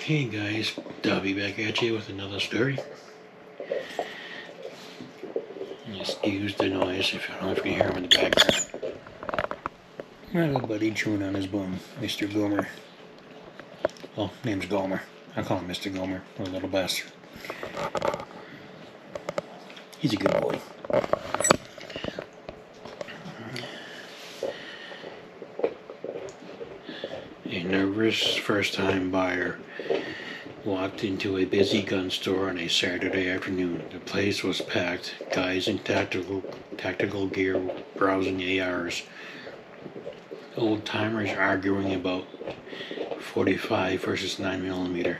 Hey guys, Dobby back at you with another story. Excuse the noise if you don't know if you can hear him in the background. My little buddy chewing on his bone, Mr. Gomer. Well, name's Gomer. I call him Mr. Gomer, or little bastard. He's a good boy. A nervous first-time buyer walked into a busy gun store on a Saturday afternoon. The place was packed, guys in tactical gear browsing ARs, old-timers arguing about 45 versus 9mm,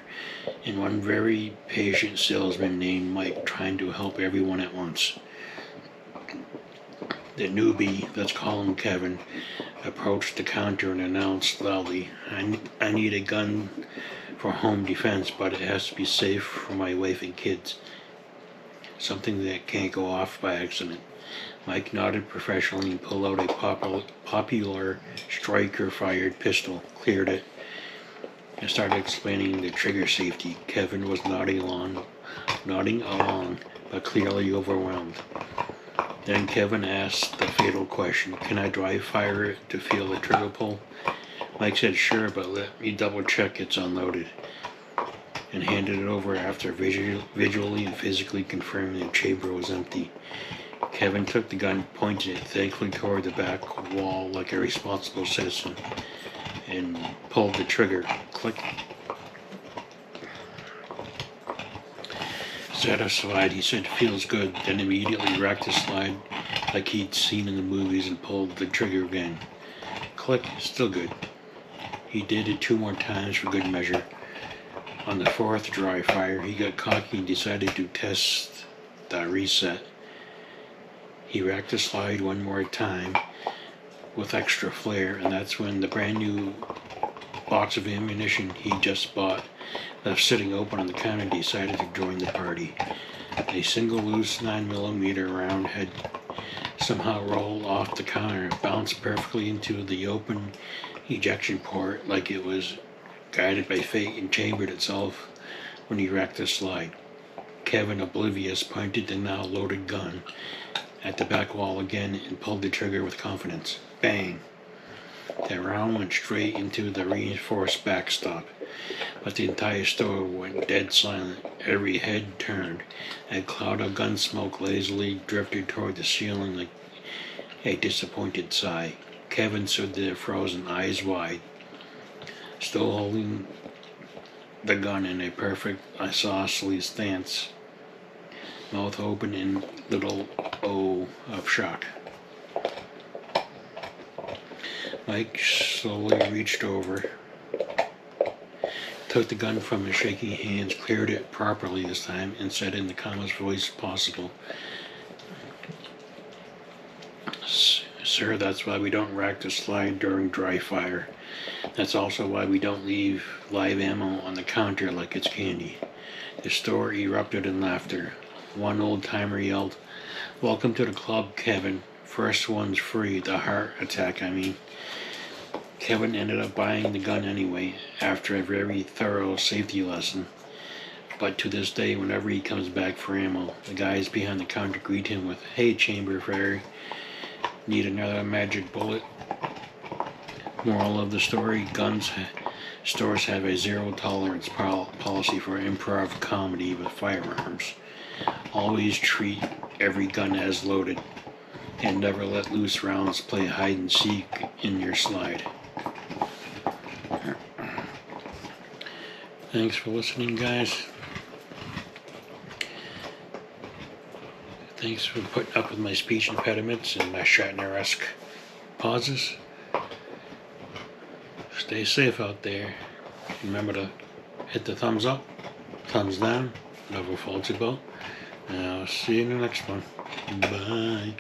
and one very patient salesman named Mike trying to help everyone at once. The newbie, let's call him Kevin, approached the counter and announced loudly, I need a gun for home defense, but it has to be safe for my wife and kids. Something that can't go off by accident. Mike nodded professionally and pulled out a popular striker-fired pistol, cleared it, and started explaining the trigger safety. Kevin was nodding along, but clearly overwhelmed. Then Kevin asked the fatal question, can I dry fire it to feel the trigger pull? Mike said, sure, but let me double check it's unloaded, and handed it over after visually and physically confirming the chamber was empty. Kevin took the gun, pointed it thankfully toward the back wall like a responsible citizen, and pulled the trigger. Click. Satisfied, he said, feels good, then immediately racked the slide like he'd seen in the movies and pulled the trigger again. Click, still good. He did it 2 more times for good measure. On the 4th dry fire, he got cocky and decided to test the reset. He racked the slide 1 more time with extra flare, and that's when the brand new box of ammunition he just bought, left sitting open on the counter, decided to join the party. A single loose 9mm round had somehow rolled off the counter, bounced perfectly into the open ejection port like it was guided by fate, and chambered itself when he racked the slide. Kevin, oblivious, pointed the now loaded gun at the back wall again and pulled the trigger with confidence. Bang! The round went straight into the reinforced backstop, but the entire store went dead silent. Every head turned. A cloud of gun smoke lazily drifted toward the ceiling like a disappointed sigh. Kevin stood there frozen, eyes wide, still holding the gun in a perfect isosceles stance, mouth open in little O of shock. Mike slowly reached over, took the gun from his shaking hands, cleared it properly this time, and said in the calmest voice possible, Sir, that's why we don't rack the slide during dry fire. That's also why we don't leave live ammo on the counter like it's candy. The store erupted in laughter. One old-timer yelled, welcome to the club, Kevin. First one's free. The heart attack, I mean. Kevin ended up buying the gun anyway, after a very thorough safety lesson. But to this day, whenever he comes back for ammo, the guys behind the counter greet him with, hey, Chamber Fairy, need another magic bullet? Moral of the story, stores have a zero-tolerance policy for improv comedy with firearms. Always treat every gun as loaded, and never let loose rounds play hide-and-seek in your slide. Thanks for listening, guys. Thanks for putting up with my speech impediments and my Shatner-esque pauses. Stay safe out there. Remember to hit the thumbs up, thumbs down, whatever floats your boat. And I'll see you in the next one. Bye.